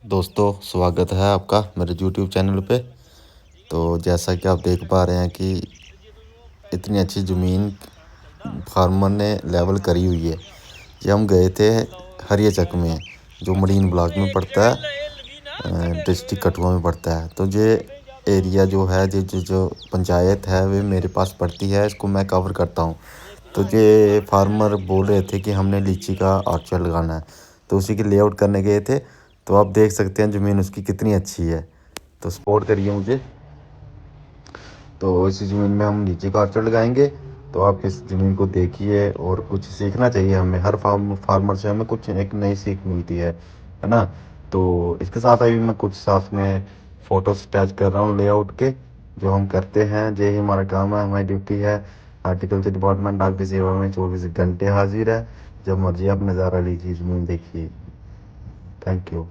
दोस्तों, स्वागत है आपका मेरे यूट्यूब चैनल पे। तो जैसा कि आप देख पा रहे हैं कि इतनी अच्छी ज़मीन फार्मर ने लेवल करी हुई है। ये हम गए थे हरिया चक में, जो मडीन ब्लॉक में पड़ता है, डिस्ट्रिक्ट कठुआ में पड़ता है। तो ये एरिया जो है, जो पंचायत है वे मेरे पास पड़ती है, इसको मैं कवर करता हूँ। तो ये फार्मर बोल रहे थे कि हमने लीची का आर्चर लगाना है, तो उसी की लेआउट करने गए थे। तो आप देख सकते हैं ज़मीन उसकी कितनी अच्छी है। तो सपोर्ट करिए मुझे। तो इसी ज़मीन में हम लीची का आर्चर लगाएंगे। तो आप इस ज़मीन को देखिए, और कुछ सीखना चाहिए हमें। हर फार्मर से हमें कुछ एक नई सीख मिलती है ना। तो इसके साथ अभी मैं कुछ साथ में फ़ोटोज अटैच कर रहा हूँ लेआउट के, जो हम करते हैं। यही हमारा काम है, हमारी ड्यूटी है। हार्टिकल्चर डिपार्टमेंट आपकी सेवा में 24 घंटे हाजिर है। जब मर्जी आप नज़ारा लीजिए, ज़मीन देखिए। Thank you.